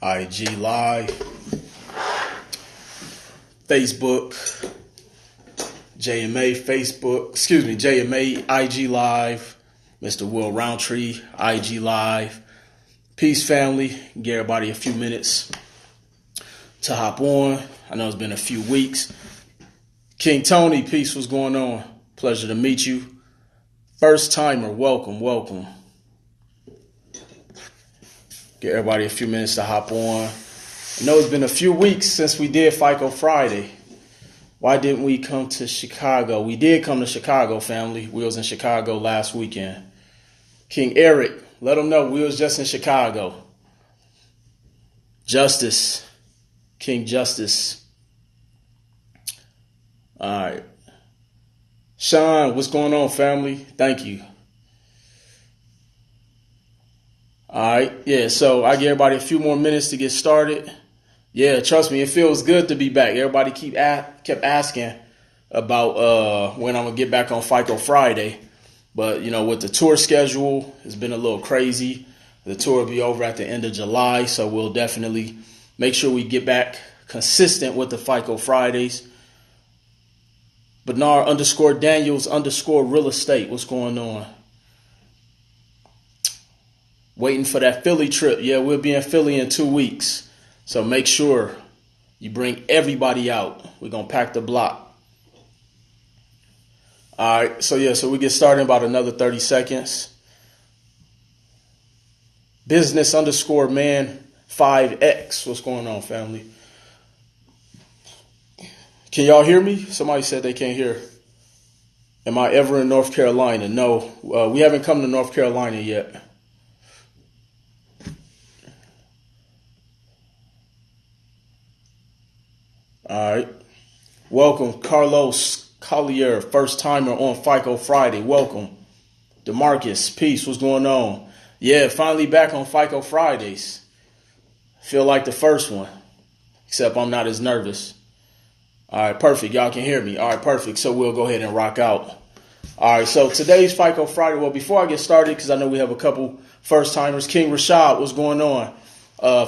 IG Live, Facebook, JMA IG Live, Mr. Will Roundtree, IG Live. Peace, family. Give everybody a few minutes to hop on. I know it's been a few weeks. King Tony, peace, what's going on? Pleasure to meet you. First timer, welcome. Give everybody a few minutes to hop on. I know it's been a few weeks since we did FICO Friday. Why didn't we come to Chicago? We did come to Chicago, family. We was in Chicago last weekend. King Eric, let them know we was just in Chicago. Justice, King Justice. All right. Sean, what's going on, family? Thank you. All right. Yeah, so I give everybody a few more minutes to get started. Yeah, trust me, it feels good to be back. Everybody kept asking about when I'm going to get back on FICO Friday. But, you know, with the tour schedule, it's been a little crazy. The tour will be over at the end of July, so we'll definitely make sure we get back consistent with the FICO Fridays. Bernard _Daniels _real estate. What's going on? Waiting for that Philly trip. Yeah, we'll be in Philly in 2 weeks. So make sure you bring everybody out. We're going to pack the block. All right. So we get started in about another 30 seconds. Business _man 5X. What's going on, family? Can y'all hear me? Somebody said they can't hear. Am I ever in North Carolina? No, we haven't come to North Carolina yet. All right. Welcome, Carlos Collier, first timer on FICO Friday. Welcome. DeMarcus, peace. What's going on? Yeah, finally back on FICO Fridays. Feel like the first one, except I'm not as nervous. All right, perfect. Y'all can hear me. All right, perfect. So we'll go ahead and rock out. All right, so today's FICO Friday. Well, before I get started, because I know we have a couple first-timers, King Rashad, what's going on?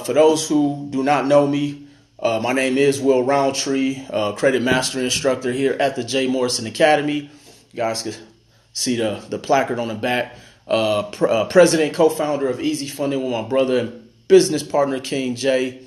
For those who do not know me, my name is Will Roundtree, credit master instructor here at the J. Morrison Academy. You guys can see the placard on the back. President, co-founder of Easy Funding with my brother and business partner, King J.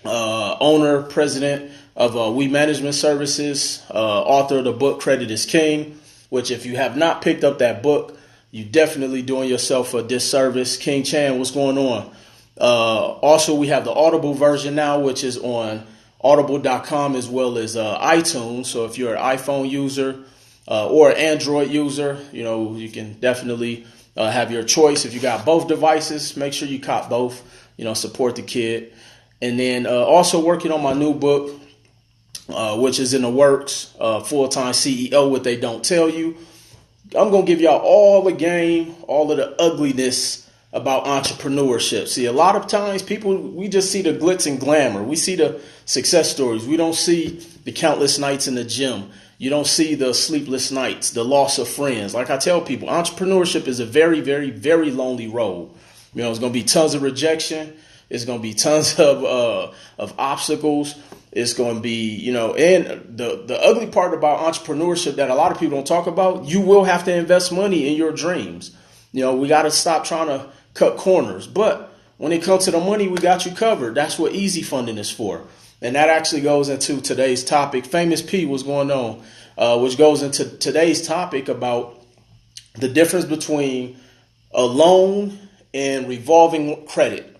Owner, president of We Management Services, author of the book Credit is King, which if you have not picked up that book, you definitely doing yourself a disservice. King Chan, what's going on? Also, we have the Audible version now, which is on audible.com as well as iTunes. So if you're an iPhone user or an Android user, you know, you can definitely have your choice. If you got both devices, make sure you cop both, you know, support the kid. And then also working on my new book, which is in the works, Full-Time CEO, What They Don't Tell You. I'm going to give y'all all the game, all of the ugliness about entrepreneurship. See, a lot of times we just see the glitz and glamour. We see the success stories. We don't see the countless nights in the gym. You don't see the sleepless nights, the loss of friends. Like I tell people, entrepreneurship is a very, very, very lonely road. You know, it's going to be tons of rejection. It's going to be tons of obstacles. It's going to be, you know, and the ugly part about entrepreneurship that a lot of people don't talk about, you will have to invest money in your dreams. You know, we got to stop trying to cut corners. But when it comes to the money, we got you covered. That's what easy funding is for. And that actually goes into today's topic. Famous P, what's going on? Which goes into today's topic about the difference between a loan and revolving credit.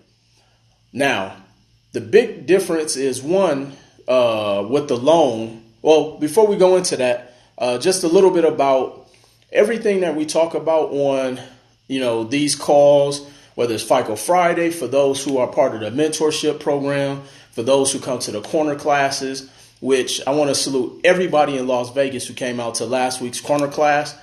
Now, the big difference is one, with the loan. Well, before we go into that, just a little bit about everything that we talk about on, you know, these calls, whether it's FICO Friday, for those who are part of the mentorship program, for those who come to the corner classes, which I want to salute everybody in Las Vegas who came out to last week's corner class.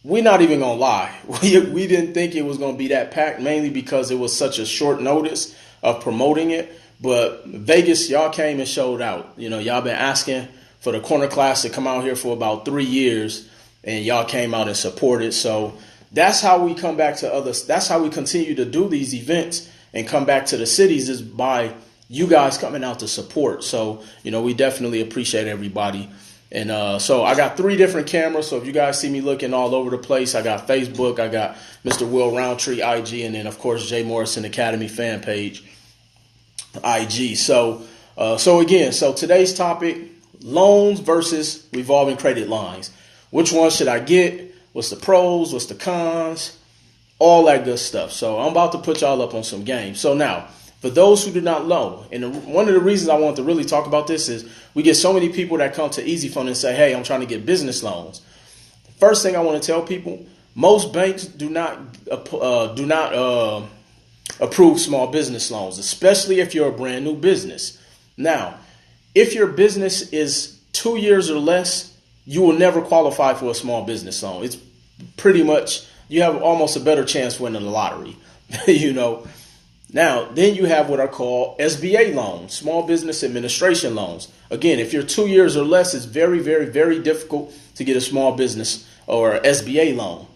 We're not even going to lie. We didn't think it was going to be that packed, mainly because it was such a short notice of promoting it. But Vegas, y'all came and showed out. You know, y'all been asking for the corner class to come out here for about 3 years, and y'all came out and supported. So that's how we come back to others. That's how we continue to do these events and come back to the cities is by you guys coming out to support. So, we definitely appreciate everybody. And so I got 3 different cameras. So if you guys see me looking all over the place, I got Facebook, I got Mr. Will Roundtree IG, and then of course Jay Morrison Academy fan page IG. So today's topic: loans versus revolving credit lines. Which one should I get? What's the pros? What's the cons? All that good stuff. So I'm about to put y'all up on some games. So now, for those who do not know, and one of the reasons I want to really talk about this is we get so many people that come to Easy Fund and say, hey, I'm trying to get business loans. First thing I want to tell people, most banks do not approve small business loans, especially if you're a brand new business. Now, if your business is 2 years or less, you will never qualify for a small business loan. It's pretty much, you have almost a better chance winning the lottery, Now, then you have what are called SBA loans, small business administration loans. Again, if you're 2 years or less, it's very, very, very difficult to get a small business or SBA loan.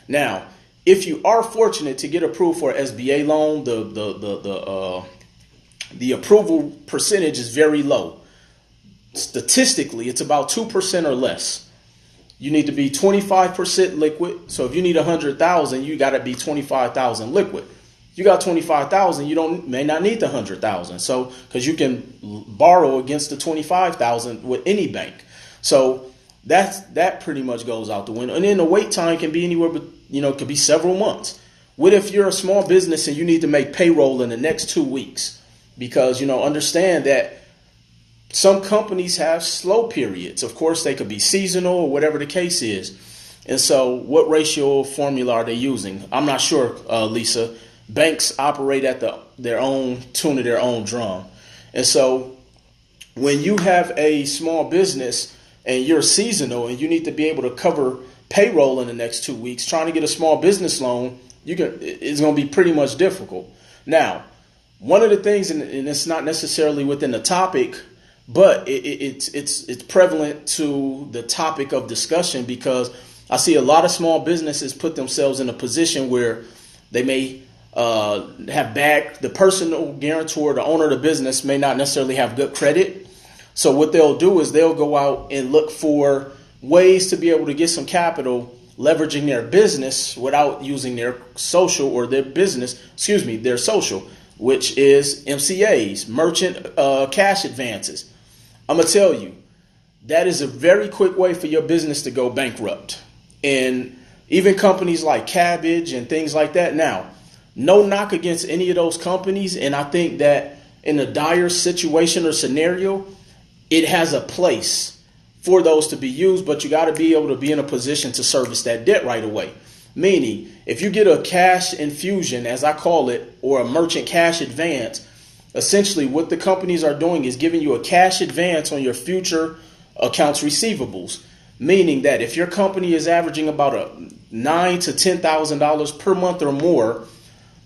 Now, if you are fortunate to get approved for an SBA loan, the approval percentage is very low. Statistically, it's about 2% or less. You need to be 25% liquid. So if you need 100,000, you got to be 25,000 liquid. You got 25,000, you may not need the 100,000. So, because you can borrow against the 25,000 with any bank. So that pretty much goes out the window. And then the wait time can be anywhere, but it could be several months. What if you're a small business and you need to make payroll in the next 2 weeks? Because, understand that some companies have slow periods. Of course, they could be seasonal or whatever the case is. And so what ratio formula are they using? I'm not sure, Lisa. Banks operate at their own tune of their own drum. And so when you have a small business and you're seasonal and you need to be able to cover payroll in the next 2 weeks, trying to get a small business loan, it's going to be pretty much difficult. Now, one of the things, and it's not necessarily within the topic, but it's prevalent to the topic of discussion, because I see a lot of small businesses put themselves in a position where they may the personal guarantor, the owner of the business, may not necessarily have good credit. So what they'll do is they'll go out and look for ways to be able to get some capital, leveraging their business without using their social or their social, which is MCAs, merchant cash advances. I'm going to tell you, that is a very quick way for your business to go bankrupt. And even companies like Cabbage and things like that. Now, no knock against any of those companies. And I think that in a dire situation or scenario, it has a place for those to be used. But you got to be able to be in a position to service that debt right away. Meaning, if you get a cash infusion, as I call it, or a merchant cash advance, essentially what the companies are doing is giving you a cash advance on your future accounts receivables. Meaning that if your company is averaging about $9,000 to $10,000 per month or more,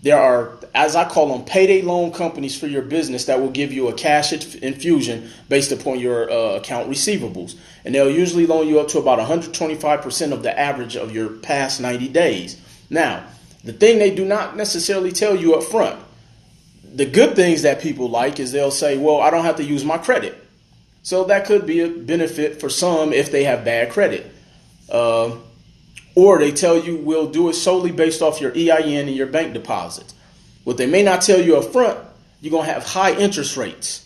there are, as I call them, payday loan companies for your business that will give you a cash infusion based upon your account receivables. And they'll usually loan you up to about 125% of the average of your past 90 days. Now, the thing they do not necessarily tell you up front, the good things that people like is they'll say, well, I don't have to use my credit. So that could be a benefit for some if they have bad credit. Or they tell you we'll do it solely based off your EIN and your bank deposits. What they may not tell you up front, you're going to have high interest rates.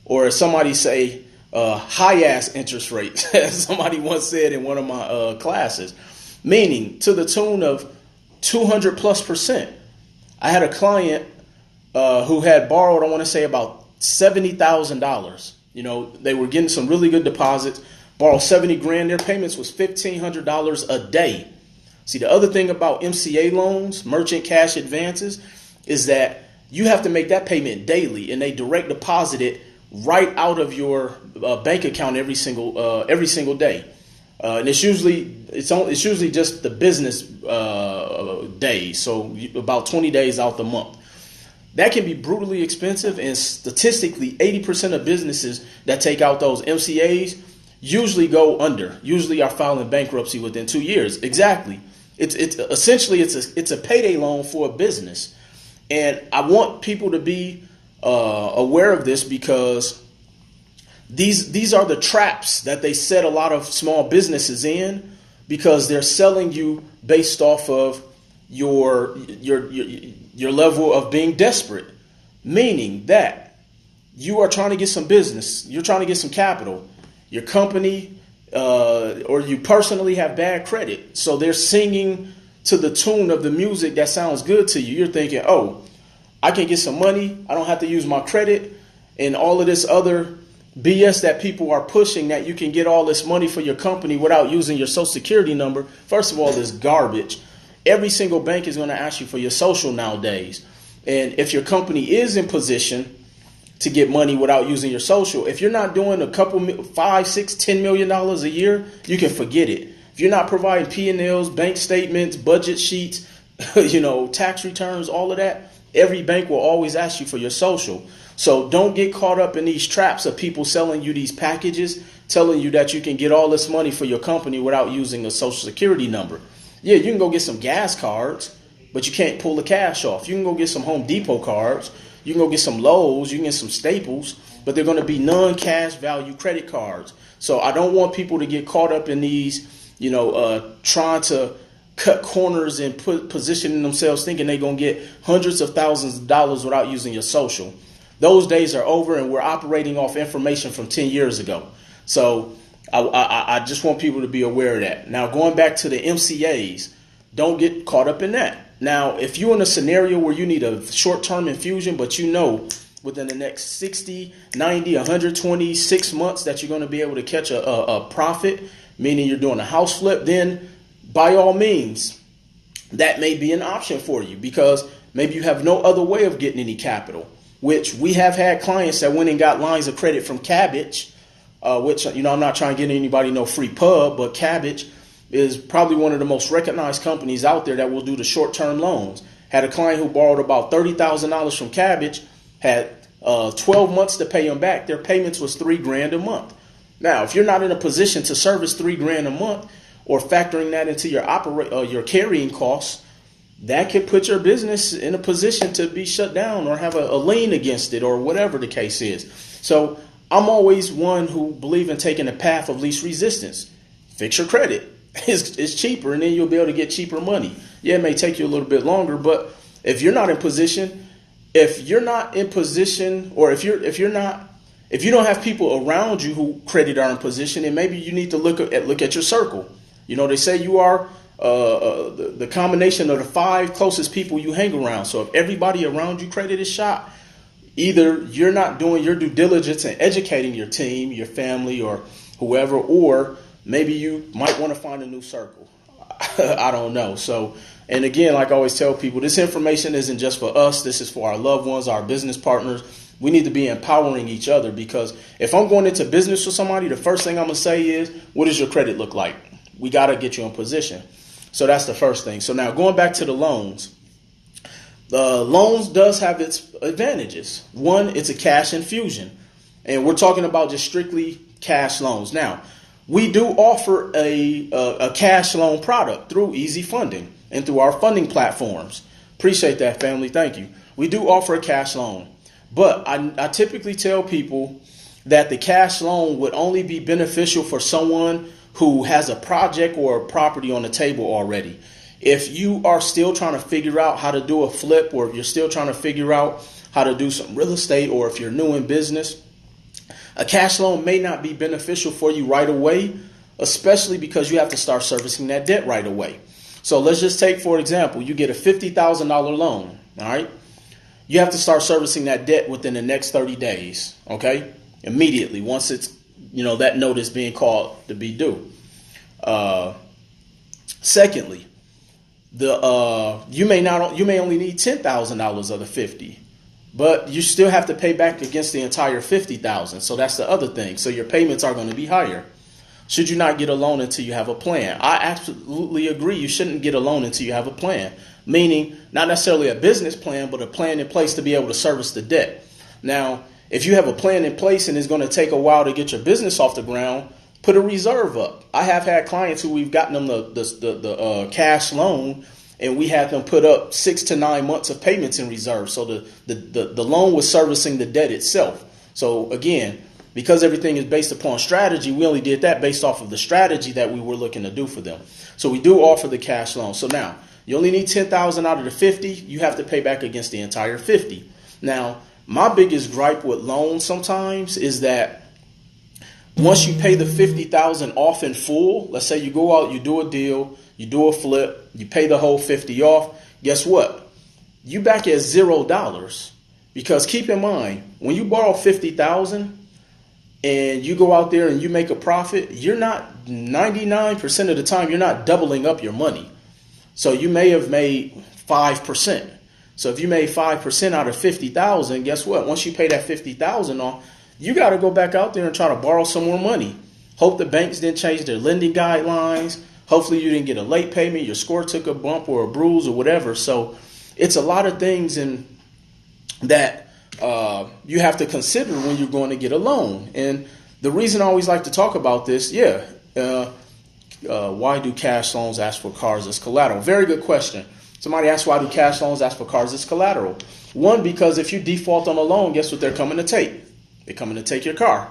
Or as somebody say, high-ass interest rates, as somebody once said in one of my classes. Meaning to the tune of 200+%. I had a client who had borrowed, I want to say about $70,000. They were getting some really good deposits, borrowed 70 grand. Their payments was $1,500 a day. See, the other thing about MCA loans, merchant cash advances, is that you have to make that payment daily, and they direct deposit it right out of your bank account every single day. And it's usually just the business days, so about 20 days out the month. That can be brutally expensive, and statistically, 80% of businesses that take out those MCAs usually go under, usually are filing bankruptcy within 2 years. Exactly. It's essentially a payday loan for a business. And I want people to be aware of this, because these are the traps that they set a lot of small businesses in, because they're selling you based off of your level of being desperate, meaning that you are trying to get some business, you're trying to get some capital, your company or you personally have bad credit, so they're singing to the tune of the music that sounds good to you. You're thinking, oh, I can get some money, I don't have to use my credit, and all of this other BS that people are pushing, that you can get all this money for your company without using your social security number. First of all, this garbage. Every single bank is going to ask you for your social nowadays. And if your company is in position to get money without using your social, if you're not doing a couple, $5, $6, $10 million a year, you can forget it. If you're not providing P&Ls, bank statements, budget sheets, tax returns, all of that, every bank will always ask you for your social. So don't get caught up in these traps of people selling you these packages, telling you that you can get all this money for your company without using a social security number. Yeah, you can go get some gas cards, but you can't pull the cash off. You can go get some Home Depot cards. You can go get some Lowe's. You can get some Staples, but they're going to be non-cash value credit cards. So I don't want people to get caught up in these, trying to cut corners and positioning themselves thinking they're going to get hundreds of thousands of dollars without using your social. Those days are over, and we're operating off information from 10 years ago. So I just want people to be aware of that. Now, going back to the MCAs, don't get caught up in that. Now, if you're in a scenario where you need a short-term infusion, but within the next 60, 90, 120, 6 months that you're going to be able to catch a profit, meaning you're doing a house flip, then by all means, that may be an option for you, because maybe you have no other way of getting any capital, which we have had clients that went and got lines of credit from Cabbage, which, I'm not trying to get anybody no free pub, but Cabbage is probably one of the most recognized companies out there that will do the short-term loans. Had a client who borrowed about $30,000 from Cabbage, had 12 months to pay them back. Their payments was $3,000 a month. Now, if you're not in a position to service $3,000 a month, or factoring that into your carrying costs, that could put your business in a position to be shut down or have a lien against it, or whatever the case is. So I'm always one who believe in taking the path of least resistance. Fix your credit. It's cheaper, and then you'll be able to get cheaper money. Yeah, it may take you a little bit longer, but if you're not in position, or if you don't have people around you who credit are in position, then maybe you need to look at your circle. They say you are the combination of the 5 closest people you hang around. So if everybody around you credit is shot, either you're not doing your due diligence and educating your team, your family, or whoever, or maybe you might want to find a new circle. I don't know. So, and again, like I always tell people, this information isn't just for us. This is for our loved ones, our business partners. We need to be empowering each other, because if I'm going into business with somebody, the first thing I'm going to say is, what does your credit look like? We got to get you in position. So that's the first thing. So now going back to the loans. The loans does have its advantages. One, it's a cash infusion. And we're talking about just strictly cash loans. Now, we do offer a cash loan product through Easy Funding and through our funding platforms. Appreciate that, family. Thank you. We do offer a cash loan. But I typically tell people that the cash loan would only be beneficial for someone who has a project or a property on the table already. If you are still trying to figure out how to do a flip, or if you're still trying to figure out how to do some real estate, or if you're new in business, a cash loan may not be beneficial for you right away, especially because you have to start servicing that debt right away. So let's just take, for example, you get a $50,000 loan, all right? You have to start servicing that debt within the next 30 days, okay? Immediately, once it's, that note is being called to be due. Secondly, you may only need $10,000 of the 50, but you still have to pay back against the entire 50,000. So that's the other thing. So your payments are going to be higher. Should you not get a loan until you have a plan? I absolutely agree. You shouldn't get a loan until you have a plan, meaning not necessarily a business plan, but a plan in place to be able to service the debt. Now, if you have a plan in place and it's going to take a while to get your business off the ground, put a reserve up. I have had clients who we've gotten them the cash loan, and we had them put up 6 to 9 months of payments in reserve. So the loan was servicing the debt itself. So again, because everything is based upon strategy, we only did that based off of the strategy that we were looking to do for them. So we do offer the cash loan. So now you only need 10,000 out of the 50. You have to pay back against the entire 50. Now, my biggest gripe with loans sometimes is that once you pay the 50,000 off in full, let's say you go out, you do a deal, you do a flip, you pay the whole 50 off. Guess what? You back at $0, because keep in mind, when you borrow 50,000 and you go out there and you make a profit, you're not 99% of the time, you're not doubling up your money. So you may have made 5%. So if you made 5% out of 50,000, guess what? Once you pay that 50,000 off, you got to go back out there and try to borrow some more money. Hope the banks didn't change their lending guidelines. Hopefully you didn't get a late payment. Your score took a bump or a bruise or whatever. So it's a lot of things in that you have to consider when you're going to get a loan. And the reason I always like to talk about this, why do cash loans ask for cars as collateral? Very good question. Somebody asked, why do cash loans ask for cars as collateral? One, because if you default on a loan, guess what they're coming to take? They're coming to take your car.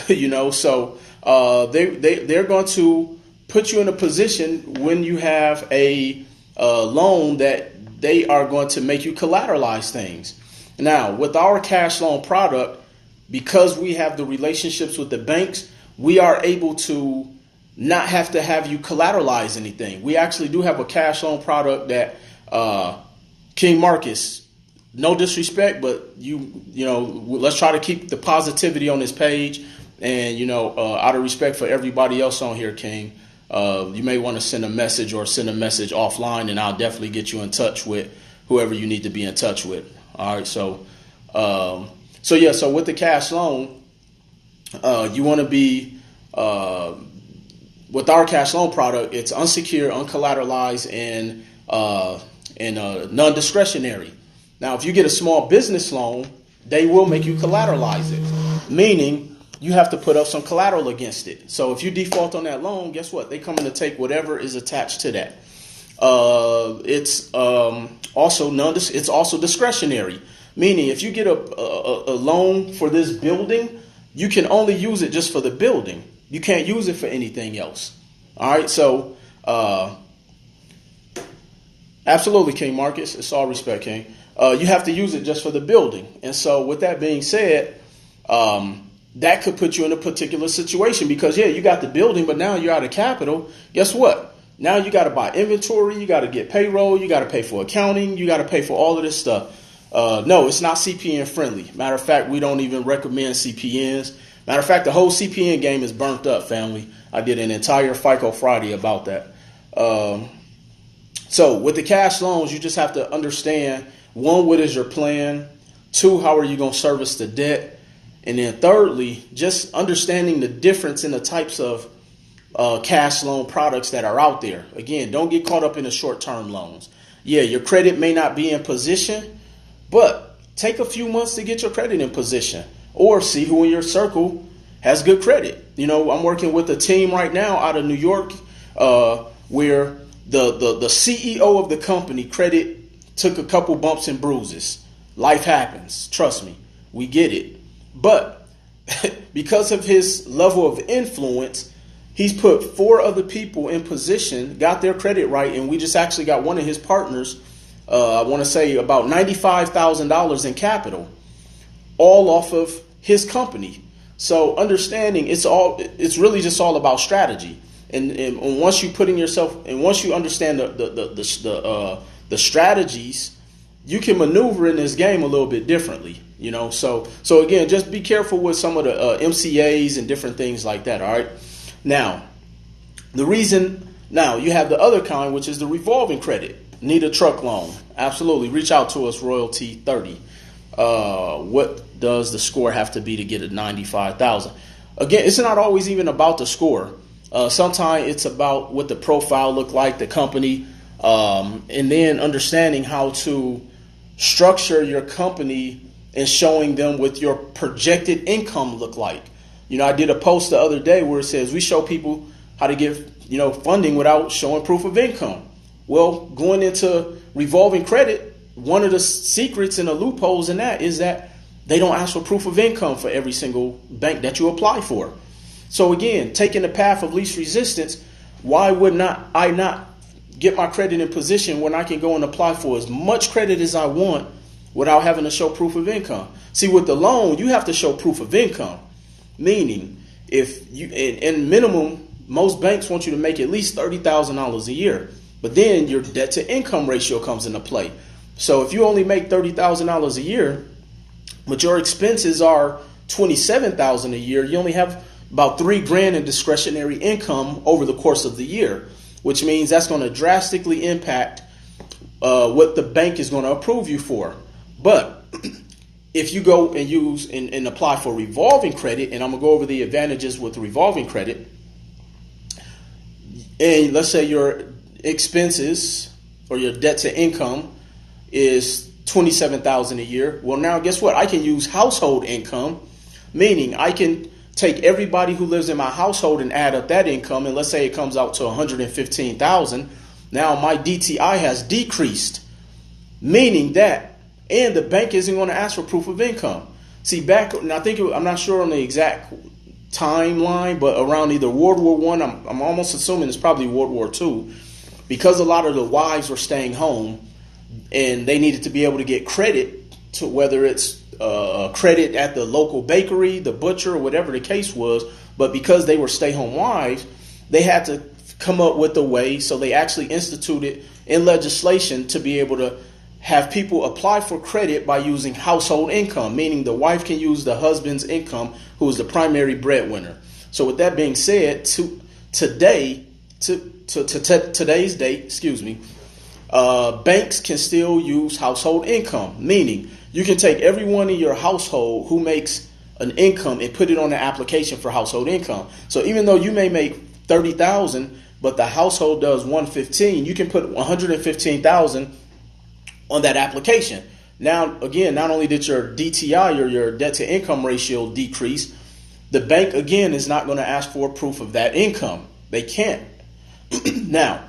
So they're going to put you in a position when you have a loan that they are going to make you collateralize things. Now, with our cash loan product, because we have the relationships with the banks, we are able to not have to have you collateralize anything. We actually do have a cash loan product that King Marcus, no disrespect, but let's try to keep the positivity on this page. And, out of respect for everybody else on here, King, you may want to send a message offline, and I'll definitely get you in touch with whoever you need to be in touch with. All right. So with the cash loan, you want to be, with our cash loan product, it's unsecured, uncollateralized, and non-discretionary. Now, if you get a small business loan, they will make you collateralize it, meaning you have to put up some collateral against it. So if you default on that loan, guess what? They come in to take whatever is attached to that. It's also discretionary, meaning if you get a loan for this building, you can only use it just for the building. You can't use it for anything else. All right. So, absolutely, King Marcus. It's all respect, King. You have to use it just for the building. And so with that being said, that could put you in a particular situation because, you got the building, but now you're out of capital. Guess what? Now you got to buy inventory. You got to get payroll. You got to pay for accounting. You got to pay for all of this stuff. No, it's not CPN friendly. Matter of fact, we don't even recommend CPNs. Matter of fact, the whole CPN game is burnt up, family. I did an entire FICO Friday about that. So with the cash loans, you just have to understand, one, what is your plan? Two, how are you going to service the debt? And then thirdly, just understanding the difference in the types of cash loan products that are out there. Again, don't get caught up in the short-term loans. Yeah, your credit may not be in position, but take a few months to get your credit in position. Or see who in your circle has good credit. I'm working with a team right now out of New York where the CEO of the company credit took a couple bumps and bruises. Life happens. Trust me. We get it. But because of his level of influence, he's put 4 other people in position, got their credit right, and we just actually got one of his partners, I want to say about $95,000 in capital, all off of his company. So understanding it's really just all about strategy. And once you put in yourself, and once you understand the strategies, you can maneuver in this game a little bit differently, So again, just be careful with some of the MCAs and different things like that. All right. Now you have the other kind, which is the revolving credit. Need a truck loan? Absolutely. Reach out to us, Royalty 30. What does the score have to be to get a 95,000? Again, it's not always even about the score. Sometimes it's about what the profile look like, the company, and then understanding how to structure your company and showing them what your projected income look like. I did a post the other day where it says we show people how to get funding without showing proof of income. Well, going into revolving credit, one of the secrets and the loopholes in that is that they don't ask for proof of income for every single bank that you apply for. So again, taking the path of least resistance, why would I not get my credit in position when I can go and apply for as much credit as I want without having to show proof of income? See, with the loan, you have to show proof of income, meaning if you, in minimum, most banks want you to make at least $30,000 a year, but then your debt to income ratio comes into play. So if you only make $30,000 a year, but your expenses are $27,000 a year, you only have about $3,000 in discretionary income over the course of the year, which means that's going to drastically impact what the bank is going to approve you for. But if you go and use and apply for revolving credit, and I'm going to go over the advantages with revolving credit, and let's say your expenses or your debt to income is $27,000 a year. Well, now guess what? I can use household income, meaning I can take everybody who lives in my household and add up that income, and let's say it comes out to $115,000. Now my DTI has decreased, meaning that, and the bank isn't going to ask for proof of income. See, back, and I'm not sure on the exact timeline, but around either World War I, I'm almost assuming it's probably World War II, because a lot of the wives were staying home and they needed to be able to get credit, to whether it's credit at the local bakery, the butcher, or whatever the case was. But because they were stay-home wives, they had to come up with a way. So they actually instituted in legislation to be able to have people apply for credit by using household income, meaning the wife can use the husband's income, who is the primary breadwinner. So with that being said, today's date, banks can still use household income, meaning you can take everyone in your household who makes an income and put it on the application for household income. So even though you may make $30,000, but the household does $115,000, you can put $115,000 on that application. Now, again, not only did your DTI or your debt to income ratio decrease, the bank again is not going to ask for proof of that income. They can't. Now,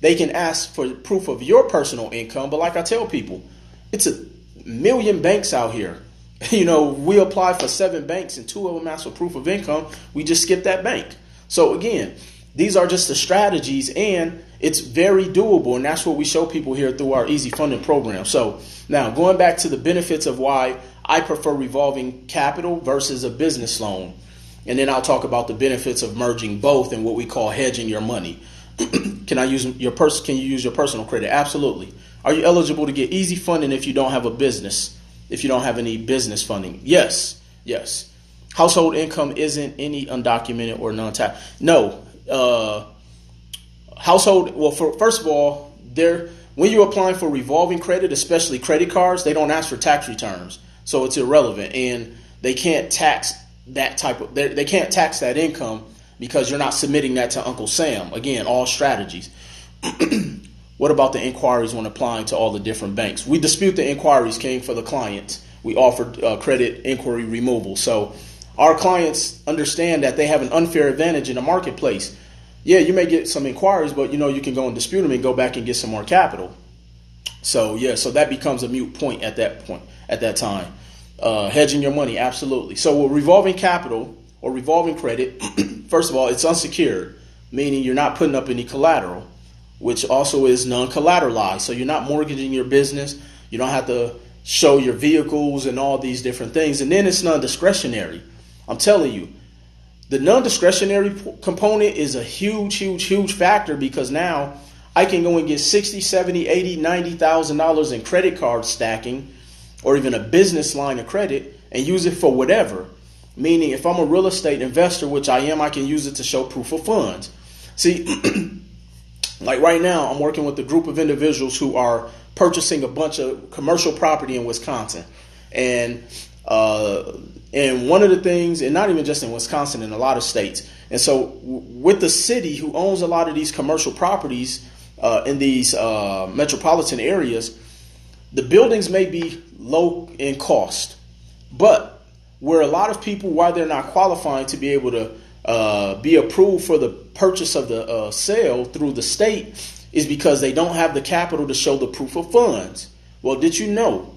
they can ask for proof of your personal income, but like I tell people, it's a million banks out here. You know, we apply for 7 banks and 2 of them ask for proof of income. We just skip that bank. So again, these are just the strategies, and it's very doable. And that's what we show people here through our easy funding program. So now going back to the benefits of why I prefer revolving capital versus a business loan. And then I'll talk about the benefits of merging both and what we call hedging your money. Can you use your personal credit? Absolutely. Are you eligible to get easy funding if you don't have a business? If you don't have any business funding? Yes. Yes. Household income isn't any undocumented or non-tax. No. Household. Well, first of all, when you're applying for revolving credit, especially credit cards, they don't ask for tax returns, so it's irrelevant, and they can't tax that they can't tax that income because you're not submitting that to Uncle Sam. Again, all strategies. What about the inquiries when applying to all the different banks? We dispute the inquiries came for the clients. We offered credit inquiry removal. So our clients understand that they have an unfair advantage in the marketplace. Yeah, you may get some inquiries, but you can go and dispute them and go back and get some more capital. So yeah, so that becomes a moot point at that time. Hedging your money, absolutely. So with revolving capital or revolving credit, first of all, it's unsecured, meaning you're not putting up any collateral, which also is non-collateralized. So you're not mortgaging your business. You don't have to show your vehicles and all these different things. And then it's non-discretionary. I'm telling you, the non-discretionary component is a huge, huge, huge factor, because now I can go and get $60, $70, $80, $90,000 in credit card stacking, or even a business line of credit, and use it for whatever. Meaning if I'm a real estate investor, which I am, I can use it to show proof of funds. See, like right now, I'm working with a group of individuals who are purchasing a bunch of commercial property in Wisconsin. And one of the things, and not even just in Wisconsin, in a lot of states. And so with the city who owns a lot of these commercial properties in these metropolitan areas, the buildings may be low in cost, but where a lot of people, why they're not qualifying to be able to be approved for the purchase of the sale through the state, is because they don't have the capital to show the proof of funds. Well, did you know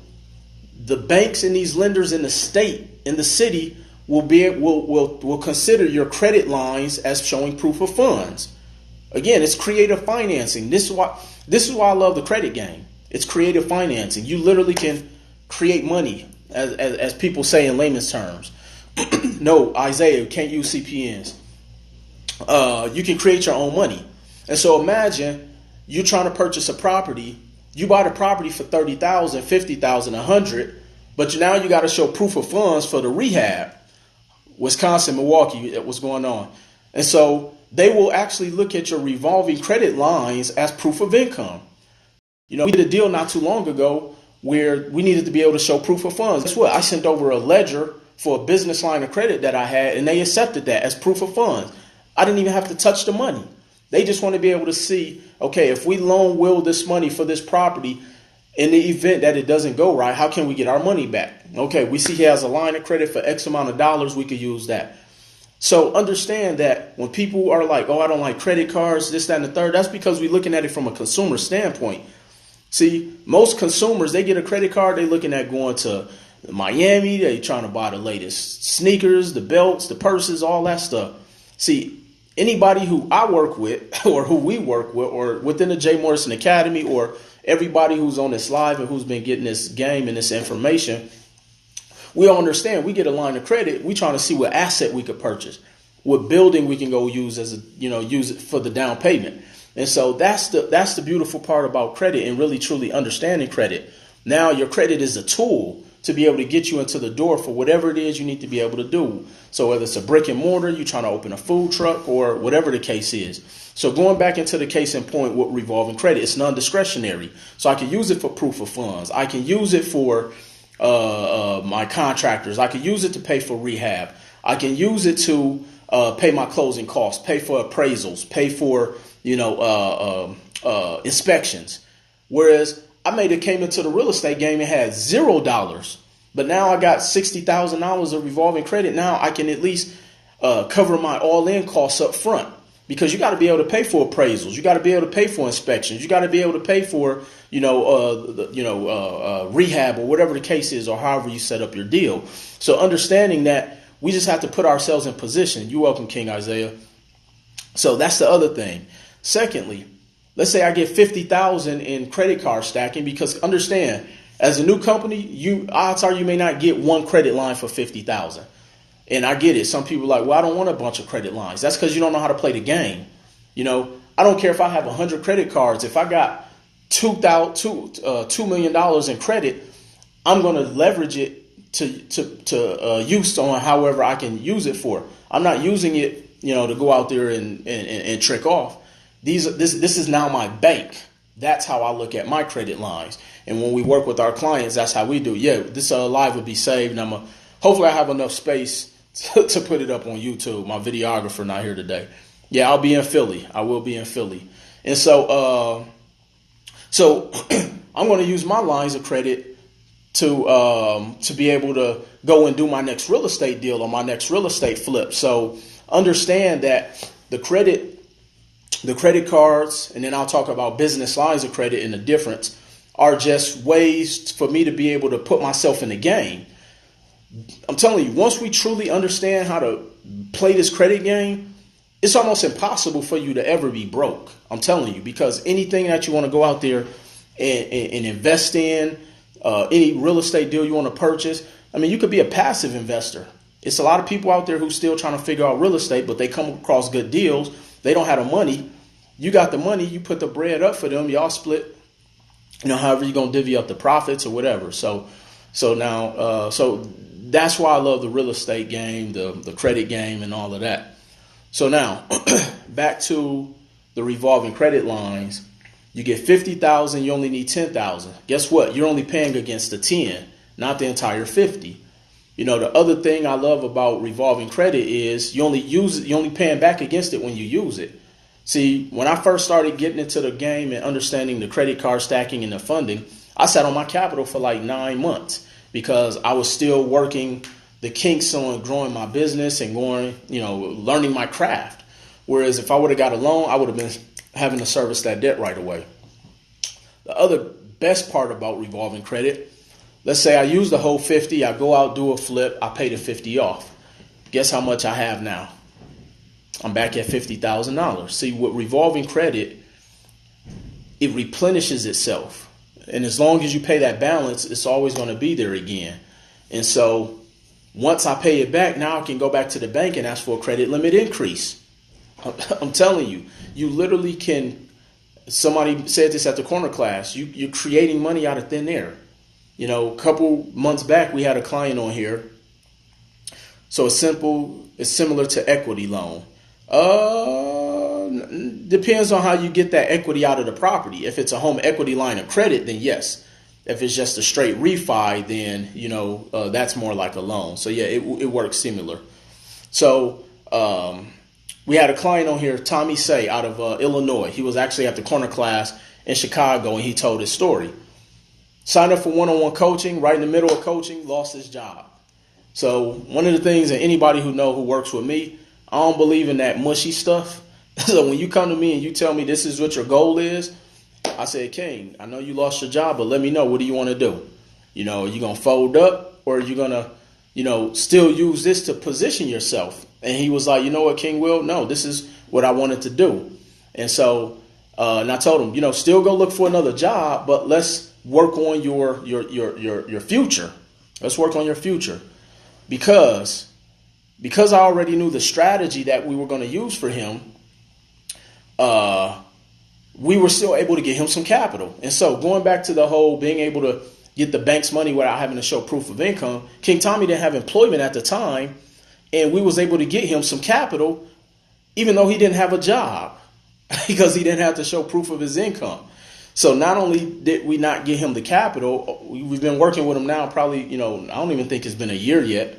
the banks and these lenders in the state, in the city, will consider your credit lines as showing proof of funds? Again, it's creative financing. This is why I love the credit game. It's creative financing. You literally can create money, as people say in layman's terms. No, Isaiah, you can't use CPNs. You can create your own money. And so imagine you're trying to purchase a property. You buy the property for $30,000, $50,000, $100,000, but now you got to show proof of funds for the rehab. Wisconsin, Milwaukee, what's going on? And so they will actually look at your revolving credit lines as proof of income. You know, we did a deal not too long ago where we needed to be able to show proof of funds. Guess what? I sent over a ledger for a business line of credit that I had, and they accepted that as proof of funds. I didn't even have to touch the money. They just want to be able to see, okay, if we loan Will this money for this property, in the event that it doesn't go right, how can we get our money back? Okay, we see he has a line of credit for X amount of dollars. We could use that. So understand that when people are like, oh, I don't like credit cards, this, that, and the third, that's because we're looking at it from a consumer standpoint. See, most consumers, they get a credit card, they're looking at going to Miami, they're trying to buy the latest sneakers, the belts, the purses, all that stuff. See, anybody who I work with or who we work with or within the J. Morrison Academy or everybody who's on this live and who's been getting this game and this information, we all understand we get a line of credit. We trying to see what asset we could purchase, what building we can go use as a, use it for the down payment. And so that's the beautiful part about credit and really truly understanding credit. Now your credit is a tool to be able to get you into the door for whatever it is you need to be able to do. So whether it's a brick and mortar, you're trying to open a food truck or whatever the case is. So going back into the case in point with revolving credit, it's non-discretionary. So I can use it for proof of funds. I can use it for my contractors. I can use it to pay for rehab. I can use it to pay my closing costs, pay for appraisals, pay for, inspections. Whereas I came into the real estate game and had $0, but now I got $60,000 of revolving credit. Now I can at least cover my all-in costs up front, because you got to be able to pay for appraisals. You got to be able to pay for inspections. You got to be able to pay for, rehab or whatever the case is, or however you set up your deal. So understanding that we just have to put ourselves in position. You're welcome, King Isaiah. So that's the other thing. Secondly, let's say I get $50,000 in credit card stacking, because understand, as a new company, odds are you may not get one credit line for $50,000. And I get it. Some people are like, well, I don't want a bunch of credit lines. That's because you don't know how to play the game. I don't care if I have 100 credit cards. If I got $2 million in credit, I'm going to leverage it to use on however I can use it for. I'm not using it, to go out there and trick off. This is now my bank. That's how I look at my credit lines. And when we work with our clients, that's how we do. Yeah, this live will be saved. And hopefully I have enough space to put it up on YouTube. My videographer not here today. Yeah, I'll be in Philly. I will be in Philly. And so I'm going to use my lines of credit to be able to go and do my next real estate deal or my next real estate flip. So understand that the credit cards, and then I'll talk about business lines of credit and the difference, are just ways for me to be able to put myself in the game. I'm telling you, once we truly understand how to play this credit game, it's almost impossible for you to ever be broke. I'm telling you, because anything that you want to go out there and invest in, any real estate deal you want to purchase, you could be a passive investor. It's a lot of people out there who still trying to figure out real estate, but they come across good deals. They don't have the money. You got the money. You put the bread up for them. Y'all split, however you're going to divvy up the profits or whatever. So that's why I love the real estate game, the credit game and all of that. So now back to the revolving credit lines. You get $50,000. You only need $10,000. Guess what? You're only paying against the 10, not the entire 50. The other thing I love about revolving credit is you only paying back against it when you use it. See, when I first started getting into the game and understanding the credit card stacking and the funding, I sat on my capital for like 9 months because I was still working the kinks on growing my business and learning my craft. Whereas if I would have got a loan, I would have been having to service that debt right away. The other best part about revolving credit, let's say I use the whole 50, I go out, do a flip, I pay the 50 off. Guess how much I have now? I'm back at $50,000. See, with revolving credit, it replenishes itself. And as long as you pay that balance, it's always going to be there again. And so once I pay it back, now I can go back to the bank and ask for a credit limit increase. I'm telling you, you literally can. Somebody said this at the corner class. You're creating money out of thin air. You know, a couple months back, we had a client on here. So it's similar to equity loan. Depends on how you get that equity out of the property. If it's a home equity line of credit, then yes. If it's just a straight refi, then, that's more like a loan. So yeah, it works similar. So, we had a client on here, Tommy Say, out of Illinois. He was actually at the corner class in Chicago, and he told his story. Signed up for one-on-one coaching, right in the middle of coaching, lost his job. So one of the things, and anybody who works with me, I don't believe in that mushy stuff. So when you come to me and you tell me this is what your goal is, I say, King, I know you lost your job, but let me know, what do you want to do? Are you going to fold up, or are you going to, still use this to position yourself? And he was like, you know what, King Will? No, this is what I wanted to do. And so, and I told him, still go look for another job, but let's work on your future. Let's work on your future. Because I already knew the strategy that we were going to use for him, we were still able to get him some capital. And so going back to the whole being able to get the bank's money without having to show proof of income, King Tommy didn't have employment at the time, and we was able to get him some capital even though he didn't have a job because he didn't have to show proof of his income. So not only did we not get him the capital, we've been working with him now probably, I don't even think it's been a year yet.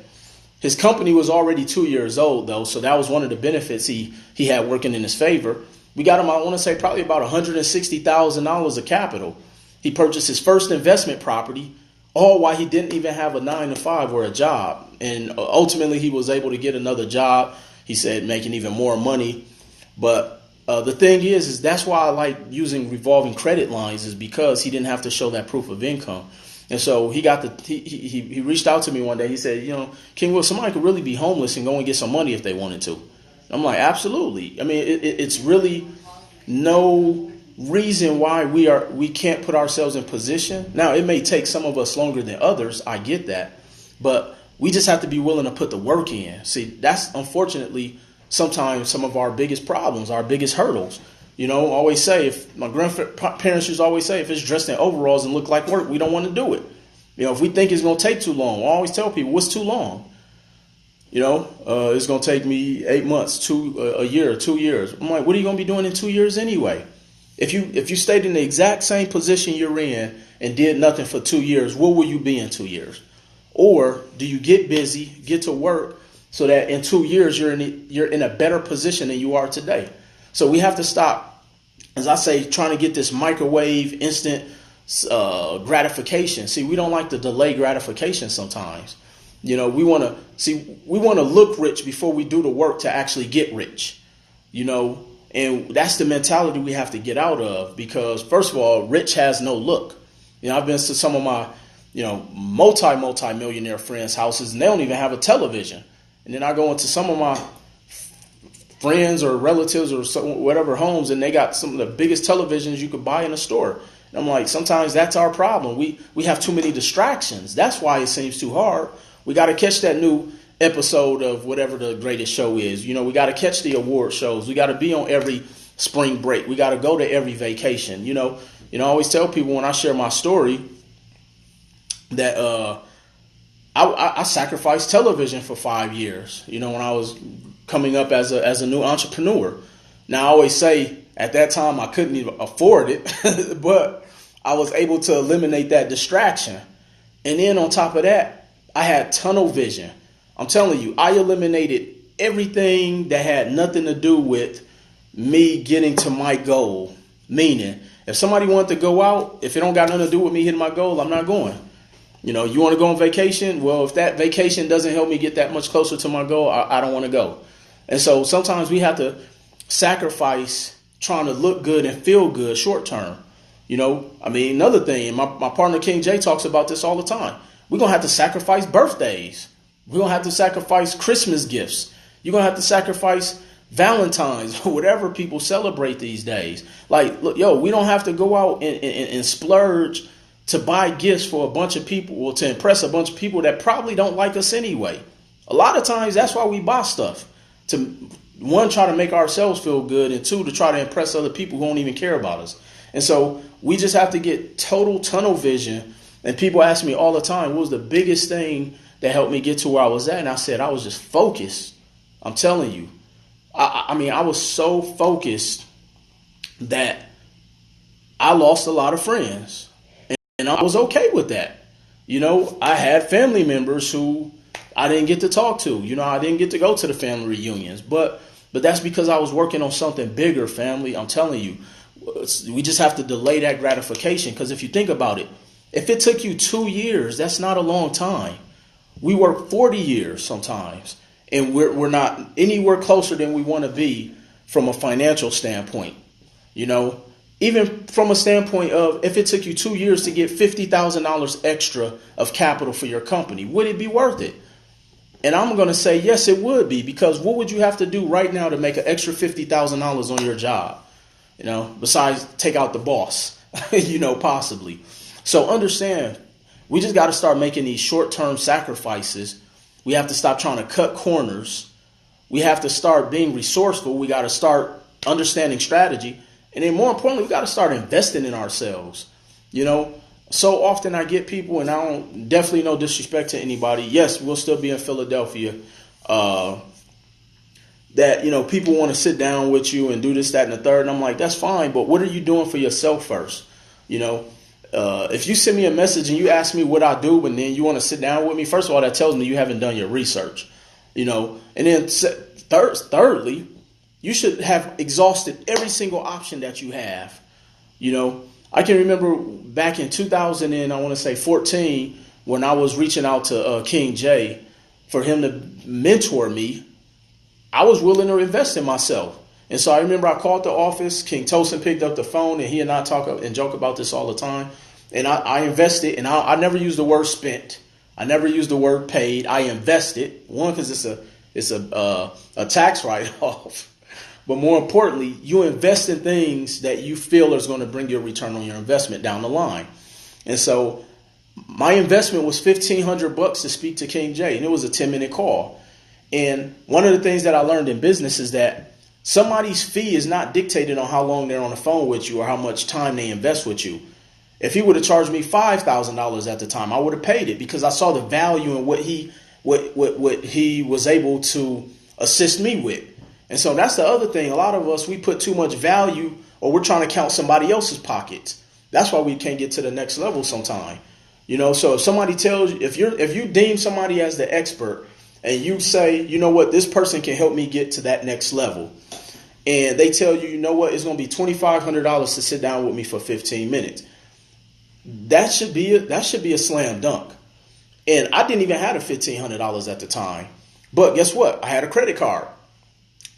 His company was already 2 years old, though, so that was one of the benefits he had working in his favor. We got him, I want to say, probably about $160,000 of capital. He purchased his first investment property, all while he didn't even have a 9-to-5 or a job. And ultimately, he was able to get another job, he said, making even more money. But the thing is that's why I like using revolving credit lines, is because he didn't have to show that proof of income. And so he reached out to me one day. He said, King Will, somebody could really be homeless and go and get some money if they wanted to. I'm like, absolutely. I mean, it's really no reason why we can't put ourselves in position. Now, it may take some of us longer than others. I get that. But we just have to be willing to put the work in. See, that's unfortunately sometimes some of our biggest problems, our biggest hurdles. Always say, if my grandparents used to always say, if it's dressed in overalls and look like work, we don't want to do it. If we think it's going to take too long, I always tell people, what's too long? It's going to take me 8 months, a year, 2 years. I'm like, what are you going to be doing in 2 years anyway? If you stayed in the exact same position you're in and did nothing for 2 years, where will you be in 2 years? Or do you get busy, get to work, so that in 2 years you're in a better position than you are today? So we have to stop, as I say, trying to get this microwave instant gratification. See, we don't like the delay gratification sometimes. We want to look rich before we do the work to actually get rich. And that's the mentality we have to get out of, because first of all, rich has no look. I've been to some of my, multi-millionaire friends' houses, and they don't even have a television. And then I go into some of my friends or relatives or whatever homes, and they got some of the biggest televisions you could buy in a store. And I'm like, sometimes that's our problem. We have too many distractions. That's why it seems too hard. We got to catch that new episode of whatever the greatest show is. We got to catch the award shows. We got to be on every spring break. We got to go to every vacation. I always tell people when I share my story that I sacrificed television for 5 years. When I was coming up as a new entrepreneur. Now, I always say at that time I couldn't even afford it, but I was able to eliminate that distraction. And then on top of that, I had tunnel vision. I'm telling you, I eliminated everything that had nothing to do with me getting to my goal. Meaning, if somebody wanted to go out, if it don't got nothing to do with me hitting my goal, I'm not going. You want to go on vacation? Well, if that vacation doesn't help me get that much closer to my goal, I don't want to go. And so sometimes we have to sacrifice trying to look good and feel good short term. Another thing, my partner King J talks about this all the time. We're going to have to sacrifice birthdays. We're going to have to sacrifice Christmas gifts. You're going to have to sacrifice Valentine's or whatever people celebrate these days. Like, look, we don't have to go out and splurge to buy gifts for a bunch of people or to impress a bunch of people that probably don't like us anyway. A lot of times that's why we buy stuff. To, one, try to make ourselves feel good, and two, to try to impress other people who don't even care about us. And so we just have to get total tunnel vision. And people ask me all the time, what was the biggest thing that helped me get to where I was at? And I said, I was just focused. I'm telling you. I was so focused that I lost a lot of friends. And I was okay with that. I had family members who I didn't get to talk to. I didn't get to go to the family reunions. But that's because I was working on something bigger, family. I'm telling you. We just have to delay that gratification, because if you think about it, if it took you 2 years, that's not a long time. We work 40 years sometimes, and we're not anywhere closer than we want to be from a financial standpoint. Even from a standpoint of, if it took you 2 years to get $50,000 extra of capital for your company, would it be worth it? And I'm going to say, yes, it would be, because what would you have to do right now to make an extra $50,000 on your job? Besides take out the boss, possibly. So understand, we just got to start making these short-term sacrifices. We have to stop trying to cut corners. We have to start being resourceful. We got to start understanding strategy. And then more importantly, we got to start investing in ourselves. So often I get people, and I don't, definitely no disrespect to anybody. Yes, we'll still be in Philadelphia. That, people want to sit down with you and do this, that, and the third. And I'm like, that's fine. But what are you doing for yourself first? If you send me a message and you ask me what I do, but then you want to sit down with me, first of all, that tells me you haven't done your research, and then thirdly, you should have exhausted every single option that you have. I can remember back in 2014, when I was reaching out to King J for him to mentor me. I was willing to invest in myself. And so I remember I called the office. King Tosin picked up the phone, and he and I talk and joke about this all the time. And I invested, and I never use the word spent. I never use the word paid. I invested. One, because it's a tax write-off. But more importantly, you invest in things that you feel is going to bring you a return on your investment down the line. And so my investment was $1,500 to speak to King J, and it was a 10-minute call. And one of the things that I learned in business is that somebody's fee is not dictated on how long they're on the phone with you or how much time they invest with you. If he would have charged me $5,000 at the time, I would have paid it, because I saw the value in what he was able to assist me with. And so that's the other thing. A lot of us, we put too much value, or we're trying to count somebody else's pockets. That's why we can't get to the next level sometime. So if somebody tells you, if you deem somebody as the expert, and you say, this person can help me get to that next level, and they tell you, it's going to be $2,500 to sit down with me for 15 minutes. That should be a slam dunk. And I didn't even have the $1,500 at the time. But guess what? I had a credit card.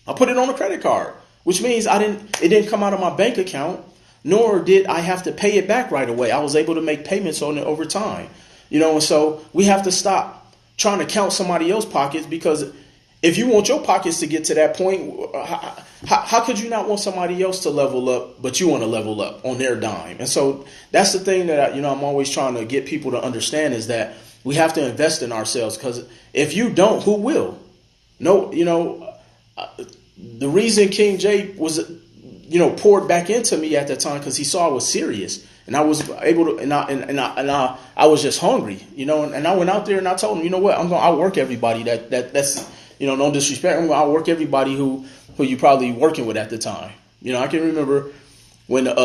I put it on a credit card, which means it didn't come out of my bank account, nor did I have to pay it back right away. I was able to make payments on it over time. And so we have to stop trying to count somebody else's pockets, because if you want your pockets to get to that point, how could you not want somebody else to level up, but you want to level up on their dime? And so that's the thing that I'm always trying to get people to understand, is that we have to invest in ourselves, because if you don't, who will? The reason King J was, poured back into me at that time, because he saw I was serious. And I was able to, and I was just hungry, and I went out there and I told him, I'm going to outwork everybody that's, no disrespect. I'm going to outwork everybody who you probably working with at the time. I can remember when, when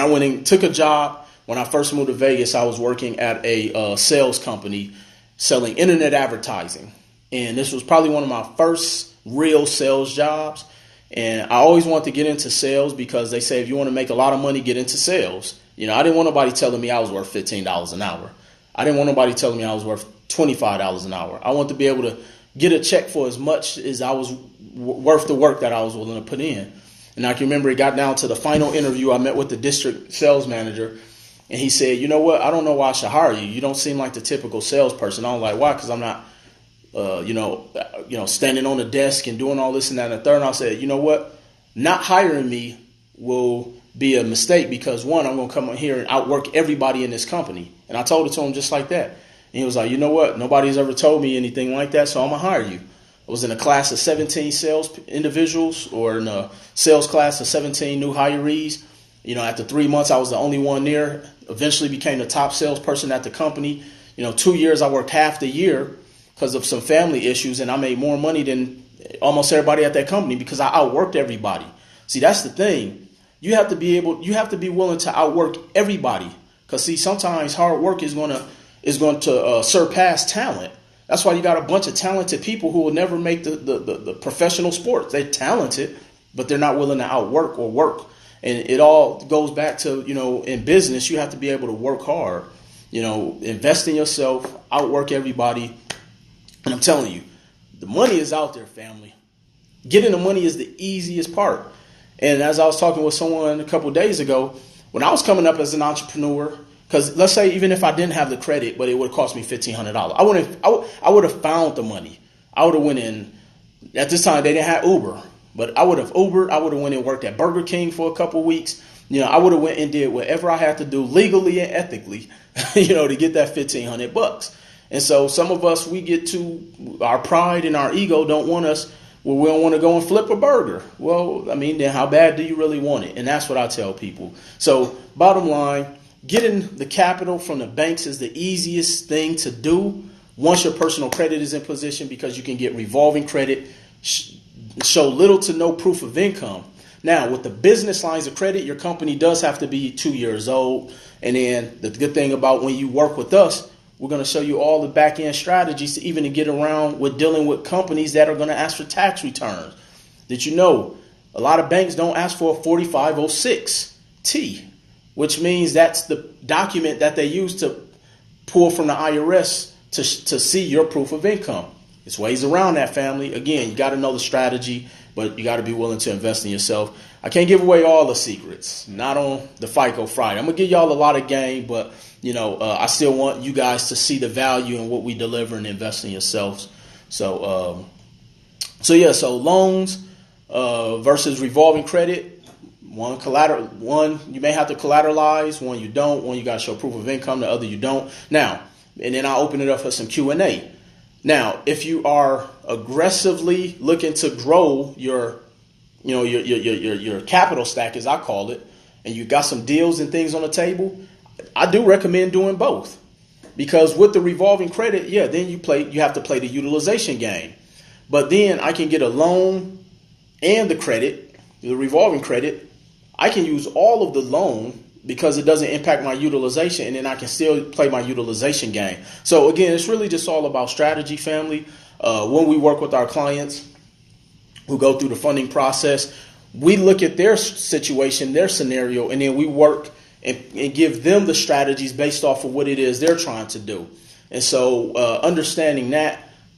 I went and took a job, when I first moved to Vegas, I was working at a sales company selling internet advertising. And this was probably one of my first real sales jobs. And I always wanted to get into sales, because they say if you want to make a lot of money, get into sales. I didn't want nobody telling me I was worth $15 an hour. I didn't want nobody telling me I was worth $25 an hour. I want to be able to get a check for as much as I was worth the work that I was willing to put in. And I can remember it got down to the final interview. I met with the district sales manager, and he said, you know what, I don't know why I should hire you. You don't seem like the typical salesperson. I was like, why? Because I'm not, standing on the desk and doing all this and that and the third. And I said, you know what, not hiring me will be a mistake because, one, I'm going to come in here and outwork everybody in this company. And I told it to him just like that. And he was like, you know what, nobody's ever told me anything like that, so I'm going to hire you. I was in a class of 17 sales individuals, or in a sales class of 17 new hirees. After 3 months, I was the only one there. Eventually became the top salesperson at the company. 2 years, I worked half the year because of some family issues, and I made more money than almost everybody at that company because I outworked everybody. See, that's the thing. You have to be willing to outwork everybody, because see, sometimes hard work is going to surpass talent. That's why you got a bunch of talented people who will never make the professional sports. They're talented, but they're not willing to outwork or work. And it all goes back to, in business, you have to be able to work hard, invest in yourself, outwork everybody. And I'm telling you, the money is out there, family. Getting the money is the easiest part. And as I was talking with someone a couple of days ago, when I was coming up as an entrepreneur, because let's say even if I didn't have the credit, but it would have cost me $1,500, I would have found the money. I would have went in. At this time, they didn't have Uber, but I would have Ubered. I would have went and worked at Burger King for a couple of weeks. I would have went and did whatever I had to do legally and ethically, to get that $1,500. And so some of us, we get to our pride and our ego don't want us. Well, we don't want to go and flip a burger. Well, then how bad do you really want it? And that's what I tell people. So bottom line, getting the capital from the banks is the easiest thing to do once your personal credit is in position, because you can get revolving credit, show little to no proof of income. Now, with the business lines of credit, your company does have to be 2 years old. And then the good thing about when you work with us, we're going to show you all the back end strategies to even to get around with dealing with companies that are going to ask for tax returns. Did you know a lot of banks don't ask for a 4506T, which means that's the document that they use to pull from the IRS to see your proof of income. There's ways around that, family. Again, you got to know the strategy, but you got to be willing to invest in yourself. I can't give away all the secrets, not on the FICO Friday. I'm going to give y'all a lot of game, but I still want you guys to see the value in what we deliver and invest in yourselves. So loans versus revolving credit. One you may have to collateralize, one you don't. One you got to show proof of income, the other you don't. Now, and then I'll open it up for some Q&A. Now, if you are aggressively looking to grow your capital stack, as I call it, and you got some deals and things on the table, I do recommend doing both, because with the revolving credit, then you have to play the utilization game. But then I can get a loan and the revolving credit. I can use all of the loan because it doesn't impact my utilization, and then I can still play my utilization game. So again, it's really just all about strategy, family. When we work with our clients who go through the funding process, we look at their situation, their scenario, and then we work and give them the strategies based off of what it is they're trying to do. And so understanding